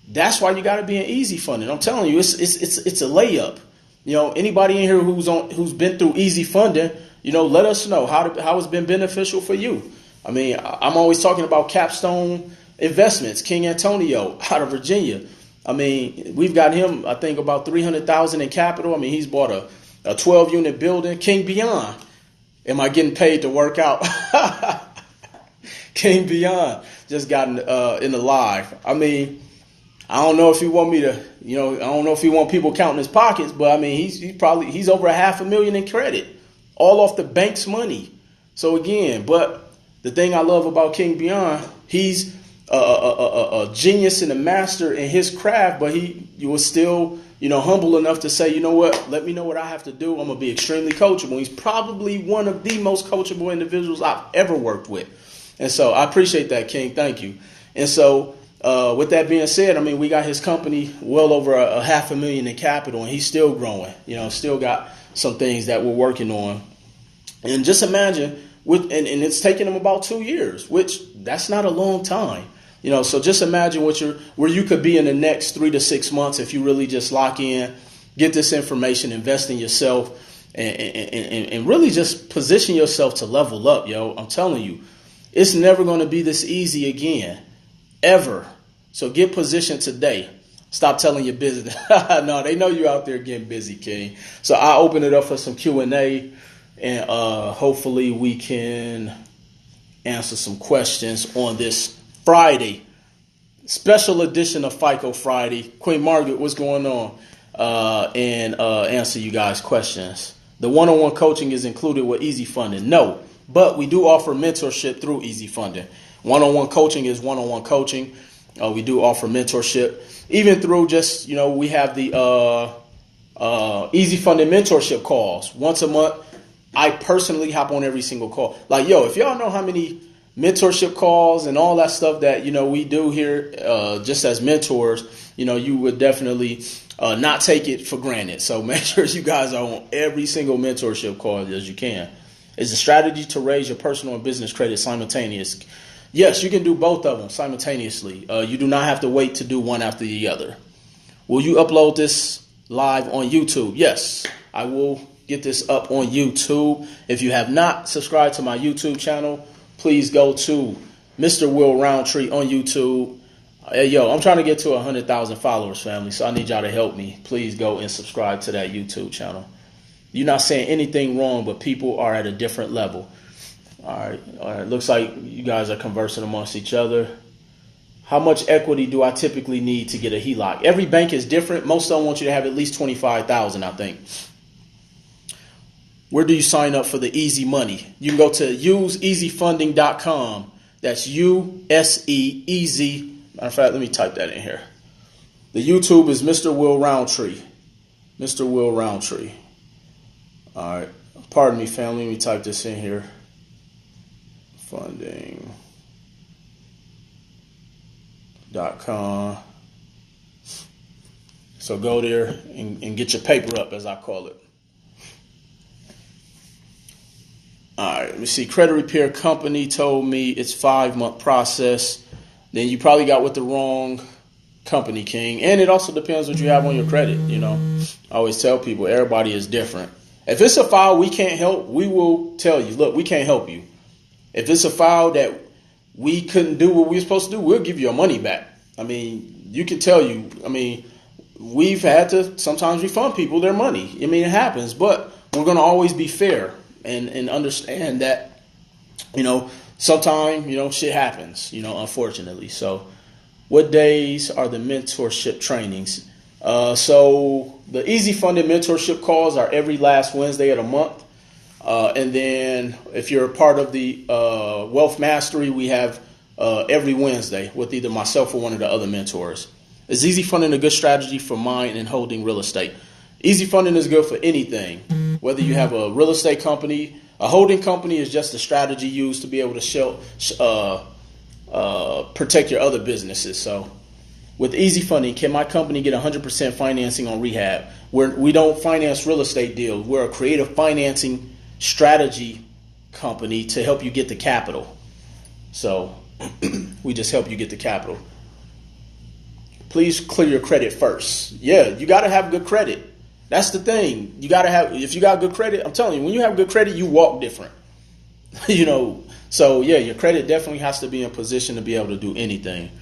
that's why you got to be in easy funding. I'm telling you, it's a layup. Anybody in here who's been through easy funding, let us know how it's been beneficial for you. I'm always talking about Capstone Investments, King Antonio out of Virginia. We've got him, I think, about $300,000 in capital. He's bought a 12-unit building. King Beyond. Am I getting paid to work out? King Beyond just got in the live. I don't know if he want me to, I don't know if he want people counting his pockets, but he's over $500,000 in credit, all off the bank's money. So again, but the thing I love about King Beyond, he's a genius and a master in his craft, but he was still, humble enough to say, you know what, let me know what I have to do. I'm going to be extremely coachable. He's probably one of the most coachable individuals I've ever worked with. And so I appreciate that, King. Thank you. And so with that being said, we got his company well over $500,000 in capital, and he's still growing, still got some things that we're working on. And just imagine and it's taken him about 2 years, which that's not a long time. So just imagine where you could be in the next 3 to 6 months if you really just lock in, get this information, invest in yourself, and really just position yourself to level up, yo. I'm telling you, it's never going to be this easy again, ever. So get positioned today. Stop telling your business. No, they know you out there getting busy, King. So I open it up for some Q&A, and hopefully we can answer some questions on this Friday, special edition of FICO Friday. Queen Margaret, what's going on? And answer you guys' questions. The one-on-one coaching is included with Easy Funding. No, but we do offer mentorship through Easy Funding. One-on-one coaching is one-on-one coaching. We do offer mentorship, even through just, we have the Easy Funding mentorship calls once a month. I personally hop on every single call. Like, if y'all know how many mentorship calls and all that stuff that, we do here just as mentors, you would definitely not take it for granted. So make sure you guys are on every single mentorship call as you can. It's a strategy to raise your personal and business credit simultaneously. Yes, you can do both of them simultaneously. You do not have to wait to do one after the other. Will you upload this live on YouTube? Yes, I will get this up on YouTube. If you have not subscribed to my YouTube channel, please go to Mr. Will Roundtree on YouTube. Hey, I'm trying to get to 100,000 followers, family, so I need y'all to help me. Please go and subscribe to that YouTube channel. You're not saying anything wrong, but people are at a different level. All right. Looks like you guys are conversing amongst each other. How much equity do I typically need to get a Heloc? Every bank is different. Most of them want you to have at least 25,000, I think. Where do you sign up for the easy money? You can go to useeasyfunding.com. That's USE-easy. Matter of fact, let me type that in here. The YouTube is Mr. Will Roundtree. Mr. Will Roundtree. All right. Pardon me, family. Let me type this in here. Funding.com. So go there and get your paper up, as I call it. All right, let me see. Credit repair company told me it's 5-month process. Then you probably got with the wrong company, King. And it also depends what you have on your credit. I always tell people everybody is different. If it's a file we can't help, we will tell you, look, we can't help you. If it's a file that we couldn't do what we were supposed to do, we'll give you your money back. You can tell you, we've had to sometimes refund people their money. It happens, but we're going to always be fair. And understand that, sometimes, shit happens, unfortunately. So what days are the mentorship trainings? So the Easy Funded mentorship calls are every last Wednesday of the month. And then if you're a part of the Wealth Mastery, we have every Wednesday with either myself or one of the other mentors. Is Easy Funding a good strategy for buying and holding real estate? Easy Funding is good for anything. Whether you have a real estate company, a holding company is just a strategy used to be able to protect your other businesses. So with Easy Funding, can my company get 100% financing on rehab? We don't finance real estate deals. We're a creative financing strategy company to help you get the capital. So we just help you get the capital. Please clear your credit first. Yeah, you got to have good credit. That's the thing. You got to have, if you got good credit, I'm telling you, when you have good credit, you walk different. So yeah, your credit definitely has to be in position to be able to do anything.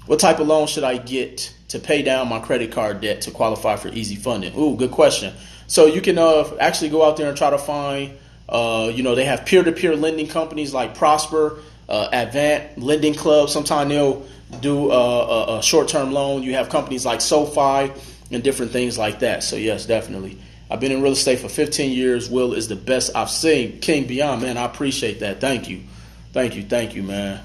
What type of loan should I get to pay down my credit card debt to qualify for Easy Funding? Ooh, good question. So you can actually go out there and try to find, they have peer-to-peer lending companies like Prosper, Advent, Lending Club. Sometimes they'll do a short-term loan. You have companies like SoFi and different things like that. So yes, definitely. I've been in real estate for 15 years. Will is the best I've seen. King Beyond, man, I appreciate that. Thank you, man.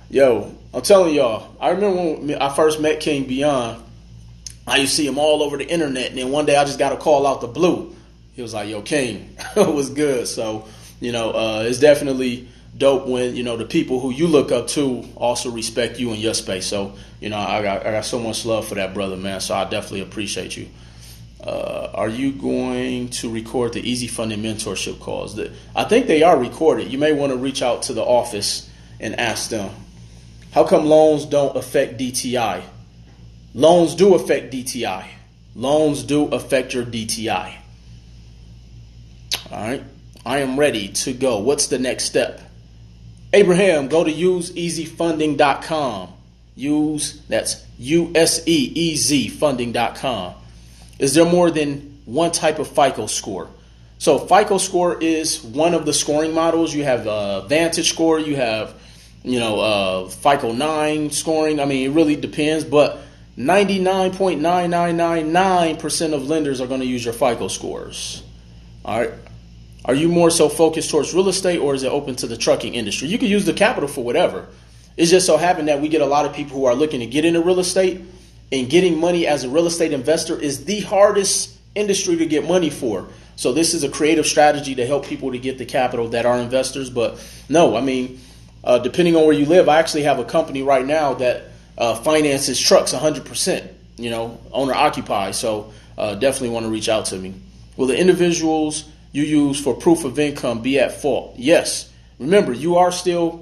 Yo, I'm telling y'all, I remember when I first met King Beyond, I used to see him all over the internet. And then one day I just got a call out the blue. He was like, yo, King, it was good. So, it's definitely dope when, the people who you look up to also respect you in your space. So, I got so much love for that brother, man. So I definitely appreciate you. Are you going to record the Easy Funding mentorship calls? I think they are recorded. You may want to reach out to the office and ask them. How come loans don't affect DTI? Loans do affect DTI. Loans do affect your DTI. All right. I am ready to go. What's the next step? Abraham, go to useeasyfunding.com. That's useeasyfunding.com. Is there more than one type of FICO score? So FICO score is one of the scoring models. You have Vantage score. You have, FICO 9 scoring. I mean, it really depends, but 99.9999% of lenders are going to use your FICO scores. All right. Are you more so focused towards real estate, or is it open to the trucking industry? You can use the capital for whatever. It's just so happened that we get a lot of people who are looking to get into real estate, and getting money as a real estate investor is the hardest industry to get money for. So this is a creative strategy to help people to get the capital that are investors. But no, I mean, depending on where you live, I actually have a company right now that finances trucks 100%, owner occupied. So definitely want to reach out to me. Will the individuals you use for proof of income be at fault? Yes. Remember, you are the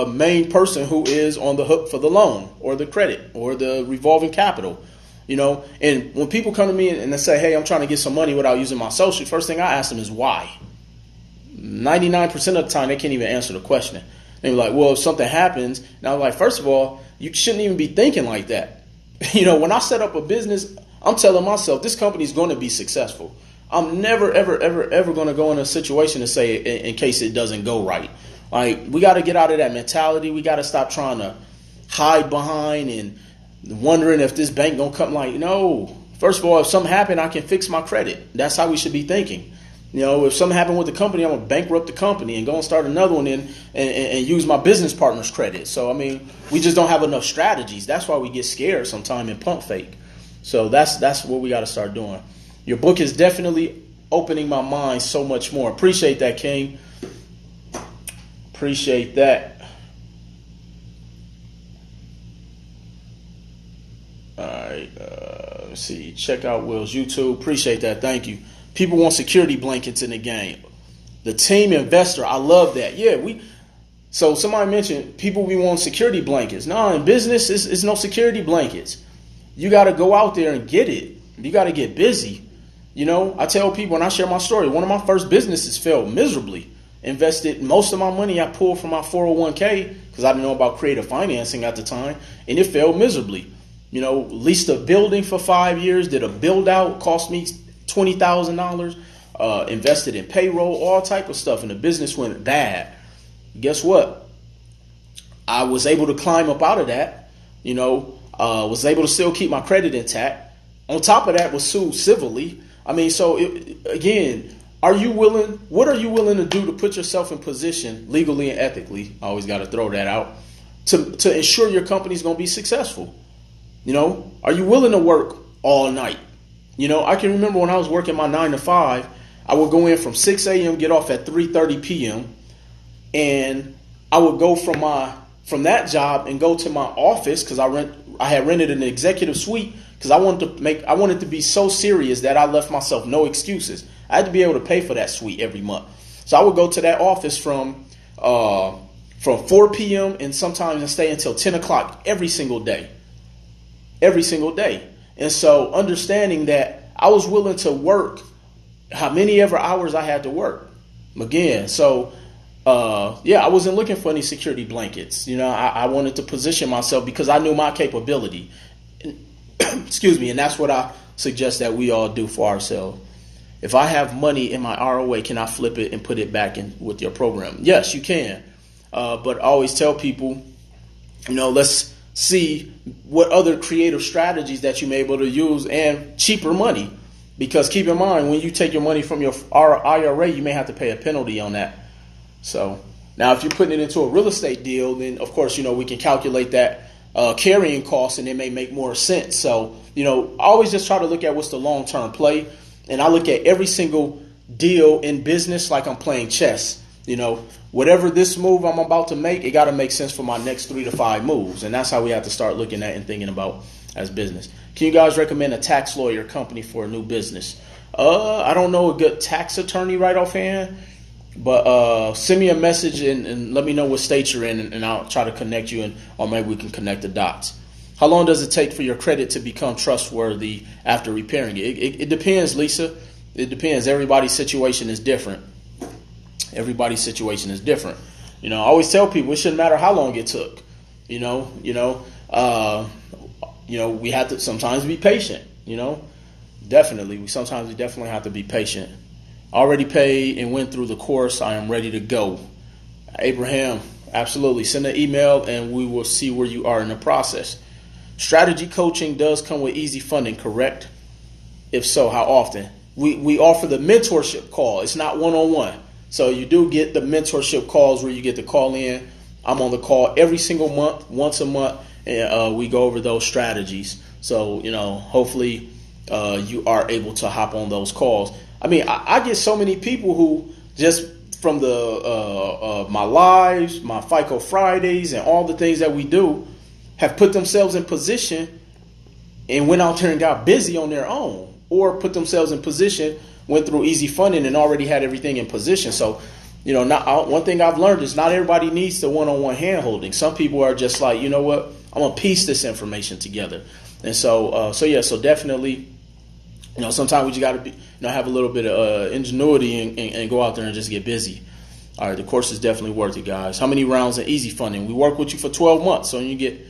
main person who is on the hook for the loan or the credit or the revolving capital, and when people come to me and they say, hey, I'm trying to get some money without using my social, first thing I ask them is why. 99% of the time, they can't even answer the question. They're like, well, if something happens, and I'm like, first of all, you shouldn't even be thinking like that. When I set up a business, I'm telling myself this company is going to be successful. I'm never, ever, ever, ever going to go in a situation to say in case it doesn't go right. Like, we got to get out of that mentality. We got to stop trying to hide behind and wondering if this bank going to come. Like, no. First of all, if something happened, I can fix my credit. That's how we should be thinking. If something happened with the company, I'm going to bankrupt the company and go and start another one and use my business partner's credit. So, I mean, we just don't have enough strategies. That's why we get scared sometimes and pump fake. So that's what we got to start doing. Your book is definitely opening my mind so much more. Appreciate that, King. Appreciate that. All right. Let's see. Check out Will's YouTube. Appreciate that. Thank you. People want security blankets in the game. The team investor, I love that. Yeah, so somebody mentioned people we want security blankets. No, in business, it's no security blankets. You got to go out there and get it. You got to get busy. I tell people when I share my story, one of my first businesses failed miserably. Invested most of my money I pulled from my 401k because I didn't know about creative financing at the time, and it failed miserably. Leased a building for 5 years, did a build out, cost me $20,000, invested in payroll, all type of stuff, and the business went bad. Guess what? I was able to climb up out of that, was able to still keep my credit intact. On top of that, was sued civilly. I mean, so again, what are you willing to do to put yourself in position legally and ethically? I always got to throw that out to ensure your company's going to be successful. Are you willing to work all night? I can remember when I was working my 9 to 5, I would go in from 6 a.m., get off at 3:30 p.m. And I would go from that job and go to my office because I had rented an executive suite because I wanted to be so serious that I left myself no excuses. I had to be able to pay for that suite every month. So I would go to that office from 4 p.m. and sometimes I stay until 10 o'clock every single day. Every single day. And so understanding that I was willing to work how many ever hours I had to work. Again, so I wasn't looking for any security blankets. I wanted to position myself because I knew my capability. Excuse me. And that's what I suggest that we all do for ourselves. If I have money in my ROA, can I flip it and put it back in with your program? Yes, you can. But I always tell people, let's see what other creative strategies that you may be able to use and cheaper money. Because keep in mind, when you take your money from your IRA, you may have to pay a penalty on that. So now if you're putting it into a real estate deal, then of course, we can calculate that carrying cost and it may make more sense. So, I always just try to look at what's the long-term play. And I look at every single deal in business like I'm playing chess. Whatever this move I'm about to make, it got to make sense for my next 3 to 5 moves. And that's how we have to start looking at and thinking about as business. Can you guys recommend a tax lawyer company for a new business? I don't know a good tax attorney right offhand. But send me a message and let me know what state you're in, and I'll try to connect you, or maybe we can connect the dots. How long does it take for your credit to become trustworthy after repairing it? It depends, Lisa. It depends. Everybody's situation is different. Everybody's situation is different. I always tell people it shouldn't matter how long it took. We have to sometimes be patient. Definitely. We definitely have to be patient. Already paid and went through the course. I am ready to go. Abraham, absolutely. Send an email and we will see where you are in the process. Strategy coaching does come with easy funding, correct? If so, how often? We offer the mentorship call. It's not one-on-one. So you do get the mentorship calls where you get to call in. I'm on the call every single month, once a month, and we go over those strategies. So, hopefully you are able to hop on those calls. I get so many people who just from the my lives, my FICO Fridays, and all the things that we do have put themselves in position and went out there and got busy on their own, or put themselves in position, went through easy funding and already had everything in position. So, one thing I've learned is not everybody needs the one-on-one hand holding. Some people are just like, you know what, I'm going to piece this information together. And so definitely, sometimes we just got to have a little bit of ingenuity and go out there and just get busy. All right, the course is definitely worth it, guys. How many rounds of easy funding? We work with you for 12 months, so you get,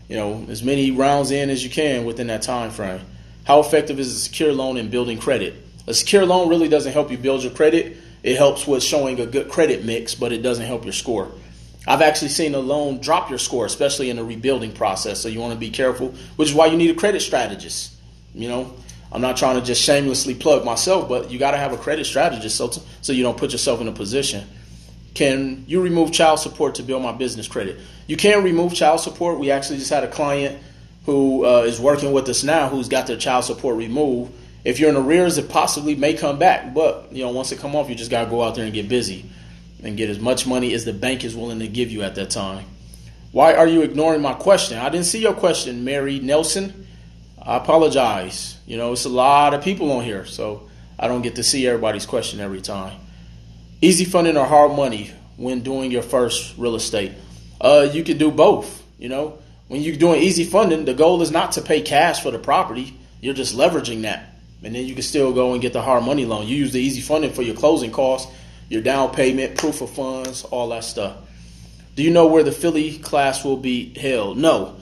as many rounds in as you can within that time frame. How effective is a secure loan in building credit? A secure loan really doesn't help you build your credit. It helps with showing a good credit mix, but it doesn't help your score. I've actually seen a loan drop your score, especially in the rebuilding process. So you want to be careful, which is why you need a credit strategist. I'm not trying to just shamelessly plug myself, but you got to have a credit strategist so you don't put yourself in a position. Can you remove child support to build my business credit? You can remove child support. We actually just had a client who is working with us now who's got their child support removed. If you're in arrears, it possibly may come back. But, once it come off, you just got to go out there and get busy and get as much money as the bank is willing to give you at that time. Why are you ignoring my question? I didn't see your question, Mary Nelson. I apologize. It's a lot of people on here, so I don't get to see everybody's question every time. Easy funding or hard money when doing your first real estate? You can do both. When you're doing easy funding, the goal is not to pay cash for the property. You're just leveraging that. And then you can still go and get the hard money loan. You use the easy funding for your closing costs, your down payment, proof of funds, all that stuff. Do you know where the Philly class will be held? No.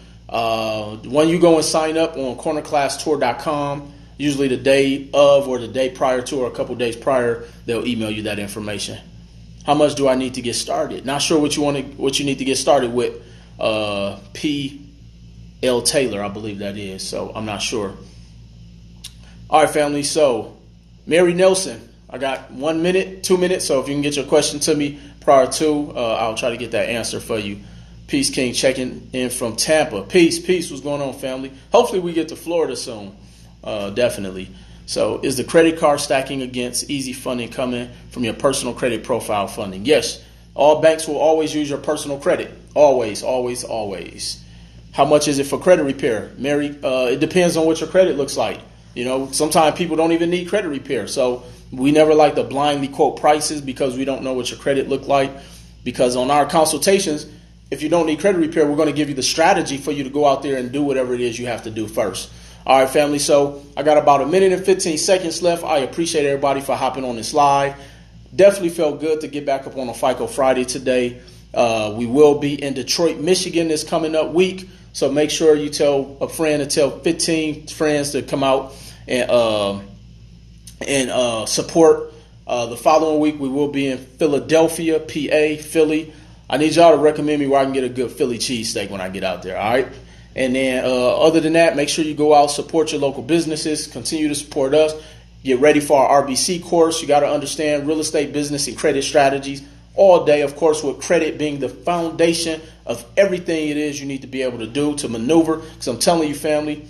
When you go and sign up on cornerclasstour.com, usually the day of or the day prior to or a couple days prior, they'll email you that information. How much do I need to get started? Not sure what you need to get started with. P.L. Taylor, I believe that is. So I'm not sure. All right, family. So Mary Nelson, I got 1 minute, 2 minutes. So if you can get your question to me prior to, I'll try to get that answer for you. Peace King checking in from Tampa. Peace. What's going on, family? Hopefully we get to Florida soon. Definitely. So is the credit card stacking against easy funding coming from your personal credit profile funding? Yes. All banks will always use your personal credit. Always. How much is it for credit repair? Mary, it depends on what your credit looks like. Sometimes people don't even need credit repair. So we never like to blindly quote prices because we don't know what your credit look like. Because on our consultations, if you don't need credit repair, we're going to give you the strategy for you to go out there and do whatever it is you have to do first. All right, family. So I got about 1 minute and 15 seconds left. I appreciate everybody for hopping on this live. Definitely felt good to get back up on a FICO Friday today. We will be in Detroit, Michigan this coming up week. So make sure you tell a friend and tell 15 friends to come out and support. The following week, we will be in Philadelphia, PA, Philly. I need y'all to recommend me where I can get a good Philly cheesesteak when I get out there, all right? And then other than that, make sure you go out, support your local businesses, continue to support us. Get ready for our RBC course. You got to understand real estate, business, and credit strategies all day, of course, with credit being the foundation of everything it is you need to be able to do to maneuver. Because I'm telling you, family,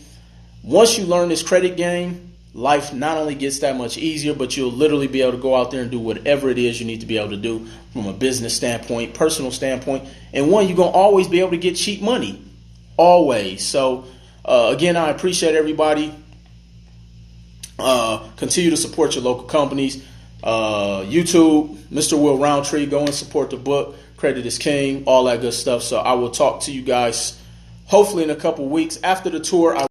once you learn this credit game, life not only gets that much easier, but you'll literally be able to go out there and do whatever it is you need to be able to do from a business standpoint, personal standpoint. And one, you're going to always be able to get cheap money. Always. So, again, I appreciate everybody. Continue to support your local companies. YouTube, Mr. Will Roundtree. Go and support the book. Credit is king. All that good stuff. So I will talk to you guys hopefully in a couple weeks after the tour.